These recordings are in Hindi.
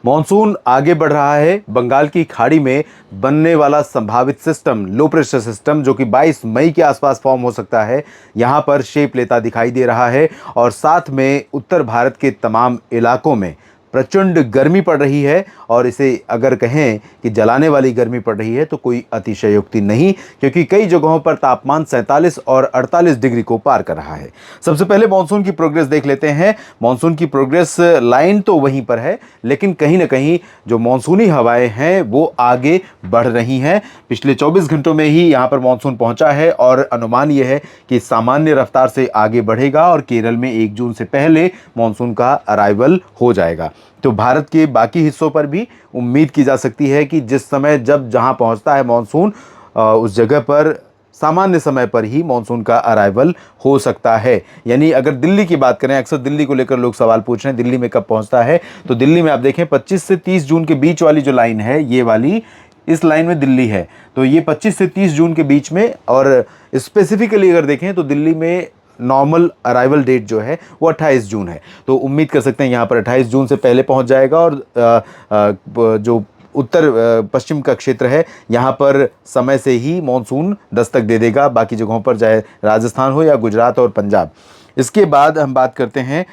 मॉनसून आगे बढ़ रहा है। बंगाल की खाड़ी में बनने वाला संभावित सिस्टम, लो प्रेशर सिस्टम, जो कि 22 मई के आसपास फॉर्म हो सकता है, यहां पर शेप लेता दिखाई दे रहा है। और साथ में उत्तर भारत के तमाम इलाकों में प्रचंड गर्मी पड़ रही है। और इसे अगर कहें कि जलाने वाली गर्मी पड़ रही है तो कोई अतिशयोक्ति नहीं, क्योंकि कई जगहों पर तापमान 47 और 48 डिग्री को पार कर रहा है। सबसे पहले मानसून की प्रोग्रेस देख लेते हैं। मानसून की प्रोग्रेस लाइन तो वहीं पर है, लेकिन कहीं ना कहीं जो मानसूनी हवाएं हैं वो आगे बढ़ रही हैं। पिछले 24 घंटों में ही यहाँ पर मानसून पहुंचा है और अनुमान यह है कि सामान्य रफ्तार से आगे बढ़ेगा और केरल में 1 जून से पहले मानसून का अराइवल हो जाएगा। तो भारत के बाकी हिस्सों पर भी उम्मीद की जा सकती है कि जिस समय जब जहां पहुंचता है मानसून, उस जगह पर सामान्य समय पर ही मानसून का अराइवल हो सकता है। यानी अगर दिल्ली की बात करें, अक्सर दिल्ली को लेकर लोग सवाल पूछ रहे हैं दिल्ली में कब पहुंचता है, तो दिल्ली में आप देखें 25 से 30 जून के बीच वाली जो लाइन है, ये वाली, इस लाइन में दिल्ली है। तो ये 25 से 30 जून के बीच में, और स्पेसिफिकली अगर देखें तो दिल्ली में नॉर्मल अराइवल डेट जो है वो 28 जून है। तो उम्मीद कर सकते हैं यहाँ पर 28 जून से पहले पहुँच जाएगा। और जो उत्तर पश्चिम का क्षेत्र है, यहाँ पर समय से ही मॉनसून दस्तक दे देगा। बाकी जगहों पर, चाहे राजस्थान हो या गुजरात और पंजाब। इसके बाद हम बात करते हैं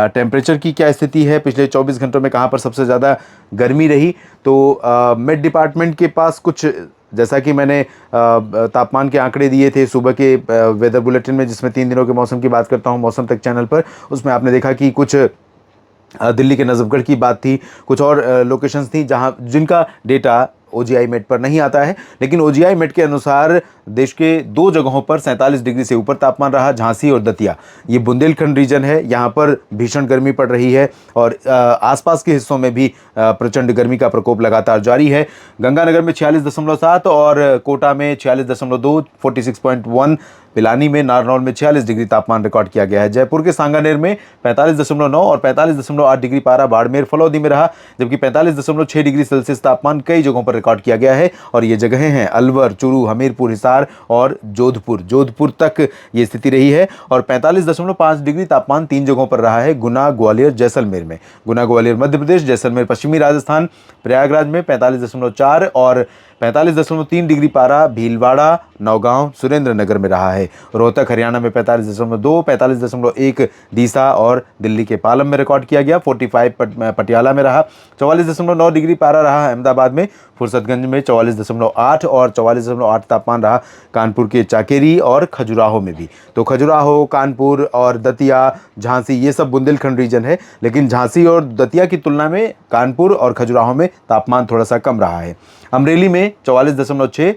टेम्परेचर की क्या स्थिति है। पिछले 24 घंटों में कहाँ पर सबसे ज़्यादा गर्मी रही, तो मेट डिपार्टमेंट के पास कुछ, जैसा कि मैंने तापमान के आंकड़े दिए थे सुबह के वेदर बुलेटिन में, जिसमें 3 दिनों के मौसम की बात करता हूँ मौसम तक चैनल पर, उसमें आपने देखा कि कुछ दिल्ली के नजफगढ़ की बात थी, कुछ और लोकेशंस थी जहां जिनका डेटा ओजीआई मेट पर नहीं आता है। लेकिन ओजीआई मेट के अनुसार देश के 2 जगहों पर 47 डिग्री से ऊपर तापमान रहा, झांसी और दतिया। ये बुंदेलखंड रीजन है, यहाँ पर भीषण गर्मी पड़ रही है। और आसपास के हिस्सों में भी प्रचंड गर्मी का प्रकोप लगातार जारी है। गंगानगर में 46.7 और कोटा में 46.2, 46.1, पिलानी में, नारनौल में 46 डिग्री तापमान रिकॉर्ड किया गया है। जयपुर के सांगानेर में 45.9 और 45.8 डिग्री पारा बाड़मेर फलौदी में रहा, जबकि 45.6 डिग्री सेल्सियस तापमान कई जगहों पर रिकॉर्ड किया गया है। और ये जगहें हैं अलवर, चूरू, हमीरपुर, हिसार और जोधपुर तक ये स्थिति रही है। और 45.5 डिग्री तापमान 3 जगहों पर रहा है, गुना, ग्वालियर, जैसलमेर में। गुना, ग्वालियर मध्य प्रदेश, जैसलमेर पश्चिमी राजस्थान। प्रयागराज में 45.4 और 45.3 डिग्री पारा भीलवाड़ा, नौगांव, सुरेंद्रनगर में रहा है। रोहतक हरियाणा में 45.2, 45.1 दीसा और दिल्ली के पालम में रिकॉर्ड किया गया। 45 पटियाला में रहा। 44.9 डिग्री पारा रहा अहमदाबाद में। फुर्सतगंज में 44.8 और 44.8 तापमान रहा कानपुर के चाकेरी और खजुराहो में भी। तो खजुराहो, कानपुर और दतिया, झांसी, ये सब बुंदेलखंड रीजन है, लेकिन झांसी और दतिया की तुलना में कानपुर और खजुराहो में तापमान थोड़ा सा कम रहा है। अमरेली में 44.6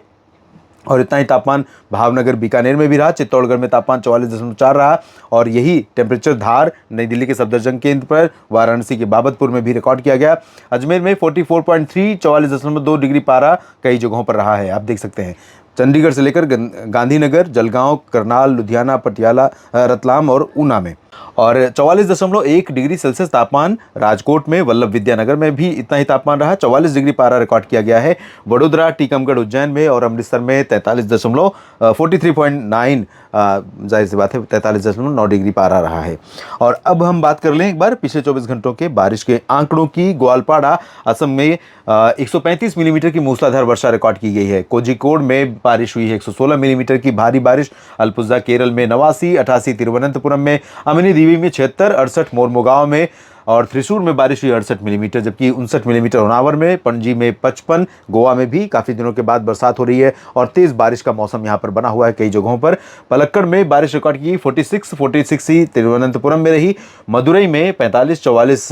और इतना ही तापमान भावनगर, बीकानेर में भी रहा। चित्तौड़गढ़ में तापमान 44.4 रहा। और यही टेम्परेचर धार, नई दिल्ली के सफदरजंग केंद्र पर, वाराणसी के बाबतपुर में भी रिकॉर्ड किया गया। अजमेर में 44.3, 44.2 डिग्री पारा कई जगहों पर रहा है, आप देख सकते हैं। चंडीगढ़ से लेकर गांधीनगर, जलगांव, करनाल, लुधियाना, पटियाला, रतलाम और ऊना में। और 44.1 डिग्री सेल्सियस तापमान राजकोट में, वल्लभ विद्यानगर में भी इतना ही तापमान रहा। 44 डिग्री पारा रिकॉर्ड किया गया है वडोदरा, टीकमगढ़, उज्जैन में। और अमृतसर में 43.9, जाहिर सी बात है 43.9 डिग्री पारा रहा है। और अब हम बात कर लें एक बार पिछले 24 घंटों के बारिश के आंकड़ों की। ग्वालपाड़ा, असम में 135 मिलीमीटर की मूसलाधार वर्षा रिकॉर्ड की गई है। कोझिकोड में बारिश हुई है 116 मिलीमीटर की भारी बारिश। अल्पुजा केरल में 89, 88 तिरुवनंतपुरम में, अमिनी दीवी में 76, 68 मोरमुगांव में और त्रिशूर में बारिश हुई 68 मिलीमीटर, जबकि 59 मिलीमीटर होनावर में, पणजी में 55। गोवा में भी काफ़ी दिनों के बाद बरसात हो रही है और तेज़ बारिश का मौसम यहाँ पर बना हुआ है कई जगहों पर। पलक्कड़ में बारिश रिकॉर्ड की 46 ही तिरुवनंतपुरम में रही। मदुरई में 45, 44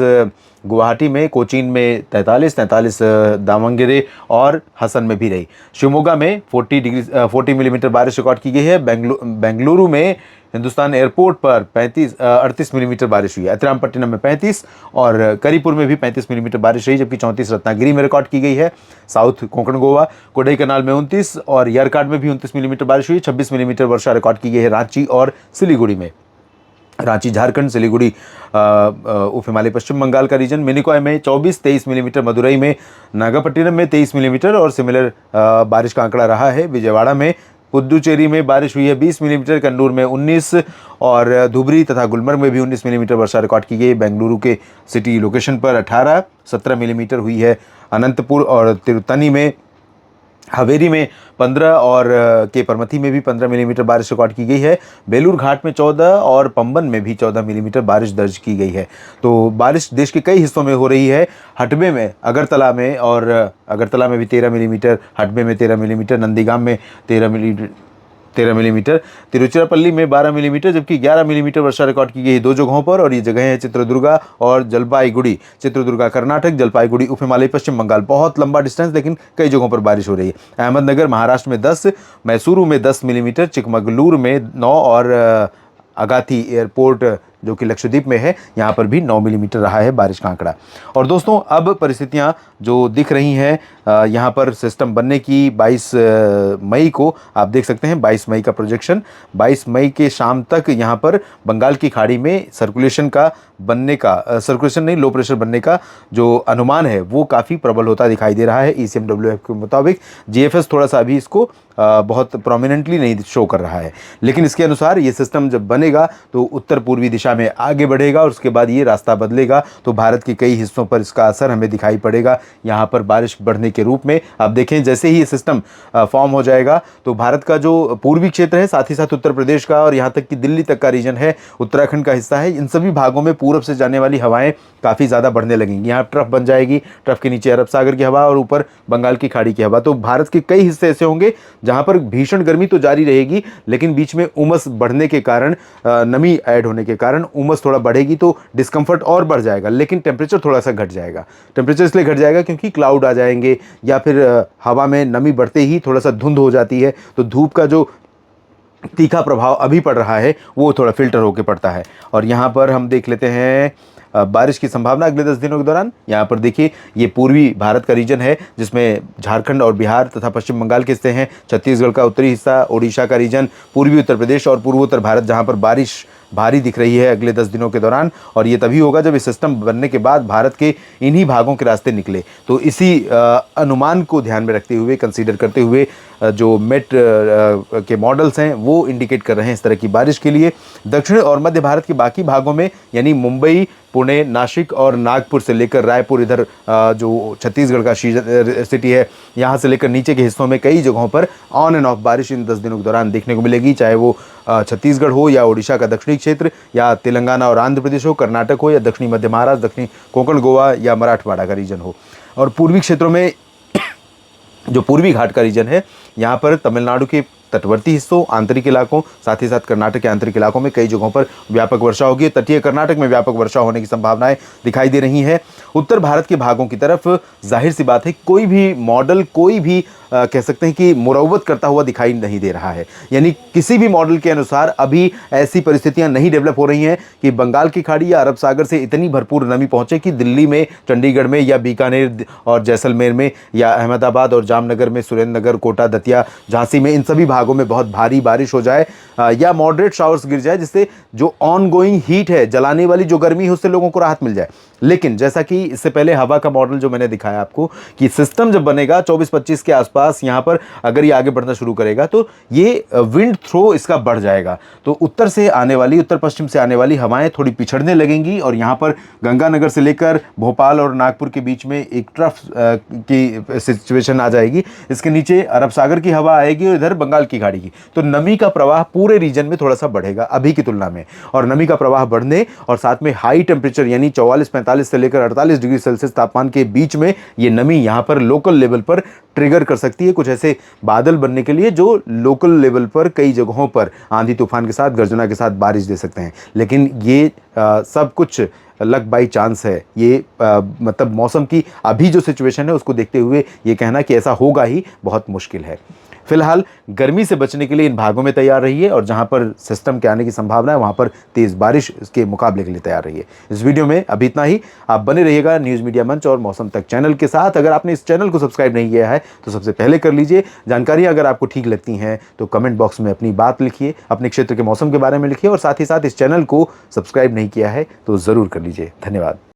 गुवाहाटी में, कोचीन में 43 दावणगेरे और हसन में भी रही। शिवमोगा में 40 मिलीमीटर बारिश रिकॉर्ड की गई है। बेंगलुरु में हिंदुस्तान एयरपोर्ट पर 38 मिलीमीटर बारिश हुई है। अतिरामपट्टिनम में 35 और करीपुर में भी 35 मिलीमीटर बारिश रही, जबकि 34 रत्नागिरी में रिकॉर्ड की गई है। साउथ कोंकण गोवा, कोडईकनाल में 29 और यरकाड में भी 29 मिलीमीटर बारिश हुई। 26 मिलीमीटर वर्षा रिकॉर्ड की गई है रांची और सिलीगुड़ी में। रांची झारखंड, सिलीगुड़ी उप हिमालय पश्चिम बंगाल का रीजन। मिनिकॉय में 24-23 मिलीमीटर, मदुरई में, नागपट्टिनम में 23 मिलीमीटर और सिमिलर बारिश का आंकड़ा रहा है। विजयवाड़ा में पुदुचेरी में बारिश हुई है 20 मिलीमीटर, कन्नूर में 19 और धुबरी तथा गुलमर्ग में भी 19 मिलीमीटर वर्षा रिकॉर्ड की गई। बेंगलुरु के सिटी लोकेशन पर 17 मिलीमीटर हुई है। अनंतपुर और तिरुतनी में, हावेरी में 15 और के परमथी में भी 15 मिलीमीटर बारिश रिकॉर्ड की गई है। बेलूर घाट में 14 और पंबन में भी 14 मिलीमीटर बारिश दर्ज की गई है। तो बारिश देश के कई हिस्सों में हो रही है। हटबे में, अगरतला में, और अगरतला में भी 13 मिलीमीटर, हटबे में 13 मिलीमीटर, नंदीगाम में 13 मिलीमीटर, तिरुचिरापल्ली में 12 मिलीमीटर, जबकि 11 मिलीमीटर वर्षा रिकॉर्ड की गई 2 जगहों पर। और ये जगह है चित्रदुर्गा और जलपाईगुड़ी। चित्रदुर्गा कर्नाटक, जलपाईगुड़ी उप हिमालय पश्चिम बंगाल। बहुत लंबा डिस्टेंस, लेकिन कई जगहों पर बारिश हो रही है। अहमदनगर महाराष्ट्र में 10, मैसूरू में 10 मिलीमीटर, चिकमगलूर में 9 और अगाथी एयरपोर्ट जो कि लक्षद्वीप में है, यहाँ पर भी 9 मिलीमीटर रहा है बारिश का आंकड़ा। और दोस्तों, अब परिस्थितियाँ जो दिख रही हैं यहाँ पर सिस्टम बनने की 22 मई को आप देख सकते हैं। 22 मई का प्रोजेक्शन, 22 मई के शाम तक यहाँ पर बंगाल की खाड़ी में सर्कुलेशन का बनने का, सर्कुलेशन नहीं, लो प्रेशर बनने का जो अनुमान है वो काफ़ी प्रबल होता दिखाई दे रहा है। ECMWF के मुताबिक GFS थोड़ा सा अभी इसको बहुत प्रोमिनेंटली नहीं शो कर रहा है, लेकिन इसके अनुसार ये सिस्टम जब बनेगा तो उत्तर पूर्वी दिशा में आगे बढ़ेगा और उसके बाद ये रास्ता बदलेगा, तो भारत के कई हिस्सों पर इसका असर हमें दिखाई पड़ेगा। यहाँ पर बारिश बढ़ने के रूप में आप देखें, जैसे ही ये सिस्टम फॉर्म हो जाएगा तो भारत का जो पूर्वी क्षेत्र है, साथ ही साथ उत्तर प्रदेश का और यहाँ तक कि दिल्ली तक का रीजन है, उत्तराखंड का हिस्सा है, इन सभी भागों में पूरब से जाने वाली हवाएं काफ़ी ज़्यादा बढ़ने लगेंगी। यहाँ ट्रफ बन जाएगी, ट्रफ के नीचे अरब सागर की हवा और ऊपर बंगाल की खाड़ी की हवा। तो भारत के कई हिस्से ऐसे होंगे जहाँ पर भीषण गर्मी तो जारी रहेगी, लेकिन बीच में उमस बढ़ने के कारण, नमी ऐड होने के कारण उमस थोड़ा बढ़ेगी, तो डिस्कम्फर्ट और बढ़ जाएगा, लेकिन टेम्परेचर थोड़ा सा घट जाएगा। टेम्परेचर इसलिए घट जाएगा क्योंकि क्लाउड आ जाएंगे या फिर हवा में नमी बढ़ते ही थोड़ा सा धुंध हो जाती है, तो धूप का जो तीखा प्रभाव अभी पड़ रहा है वो थोड़ा फिल्टर होकर पड़ता है। और यहाँ पर हम देख लेते हैं बारिश की संभावना अगले 10 दिनों के दौरान। यहाँ पर देखिए, ये पूर्वी भारत का रीजन है जिसमें झारखंड और बिहार तथा पश्चिम बंगाल के हिस्से हैं, छत्तीसगढ़ का उत्तरी हिस्सा, ओडिशा का रीजन, पूर्वी उत्तर प्रदेश और पूर्वोत्तर भारत, जहाँ पर बारिश भारी दिख रही है अगले 10 दिनों के दौरान। और ये तभी होगा जब इस सिस्टम बनने के बाद भारत के इन्हीं भागों के रास्ते निकले। तो इसी अनुमान को ध्यान में रखते हुए, कंसीडर करते हुए जो मेट के मॉडल्स हैं वो इंडिकेट कर रहे हैं इस तरह की बारिश के लिए। दक्षिण और मध्य भारत के बाकी भागों में, यानी मुंबई, पुणे, नासिक और नागपुर से लेकर रायपुर, इधर जो छत्तीसगढ़ का सिटी है, यहाँ से लेकर नीचे के हिस्सों में कई जगहों पर ऑन एंड ऑफ बारिश इन 10 दिनों के दौरान देखने को मिलेगी, चाहे वो छत्तीसगढ़ हो या ओडिशा का दक्षिणी क्षेत्र, या तेलंगाना और आंध्र प्रदेश हो, कर्नाटक हो या दक्षिणी मध्य महाराष्ट्र, दक्षिणी कोंकण, गोवा या मराठवाड़ा का रीजन हो। और पूर्वी क्षेत्रों में जो पूर्वी घाट का रीजन है, यहाँ पर तमिलनाडु के तटवर्ती हिस्सों, आंतरिक इलाकों, साथ ही साथ कर्नाटक के आंतरिक इलाकों में कई जगहों पर व्यापक वर्षा होगी। तटीय कर्नाटक में व्यापक वर्षा होने की संभावनाएं दिखाई दे रही हैं। उत्तर भारत के भागों की तरफ जाहिर सी बात है, कोई भी मॉडल, कोई भी कह सकते हैं कि मुरव्वत करता हुआ दिखाई नहीं दे रहा है। यानी किसी भी मॉडल के अनुसार अभी ऐसी परिस्थितियां नहीं डेवलप हो रही हैं कि बंगाल की खाड़ी या अरब सागर से इतनी भरपूर नमी पहुंचे कि दिल्ली में, चंडीगढ़ में या बीकानेर और जैसलमेर में या अहमदाबाद और जामनगर में, सुरेंद्रनगर, कोटा, दतिया, झांसी में, इन सभी भागों में बहुत भारी बारिश हो जाए या मॉडरेट शावर्स गिर जाए, जिससे जो ऑन गोइंग हीट है, जलाने वाली जो गर्मी है, उससे लोगों को राहत मिल जाए। लेकिन जैसा कि इससे पहले हवा का मॉडल जो मैंने दिखाया आपको, कि सिस्टम जब बनेगा 24-25 के आसपास, यहाँ पर अगर ये आगे बढ़ना शुरू करेगा तो ये विंड थ्रो इसका बढ़ जाएगा। तो उत्तर से आने वाली, उत्तर पश्चिम से आने वाली हवाएं थोड़ी पिछड़ने लगेंगी और यहाँ पर गंगानगर से लेकर भोपाल और नागपुर के बीच में एक ट्रफ की सिचुएशन आ जाएगी। इसके नीचे अरब सागर की हवा आएगी और इधर बंगाल की खाड़ी की। तो नमी का प्रवाह पूरे रीजन में थोड़ा सा बढ़ेगा अभी की तुलना में, और नमी का प्रवाह बढ़ने और साथ में हाई टेम्परेचर यानी 44-45 से लेकर 48 डिग्री सेल्सियस तापमान के बीच में ये नमी यहाँ पर लोकल लेवल पर ट्रिगर कर सकती है कुछ ऐसे बादल बनने के लिए जो लोकल लेवल पर कई जगहों पर आंधी तूफान के साथ, गर्जना के साथ बारिश दे सकते हैं। लेकिन ये सब कुछ लक बाई चांस है। ये मतलब मौसम की अभी जो सिचुएशन है उसको देखते हुए ये कहना कि ऐसा होगा ही बहुत मुश्किल है। फिलहाल गर्मी से बचने के लिए इन भागों में तैयार रहिए और जहां पर सिस्टम के आने की संभावना है वहां पर तेज़ बारिश के मुकाबले के लिए तैयार रहिए। इस वीडियो में अभी इतना ही। आप बने रहिएगा न्यूज़ मीडिया मंच और मौसम तक चैनल के साथ। अगर आपने इस चैनल को सब्सक्राइब नहीं किया है तो सबसे पहले कर लीजिए। जानकारियाँ अगर आपको ठीक लगती हैं तो कमेंट बॉक्स में अपनी बात लिखिए, अपने क्षेत्र के मौसम के बारे में लिखिए और साथ ही साथ इस चैनल को सब्सक्राइब नहीं किया है तो ज़रूर कर लीजिए। धन्यवाद।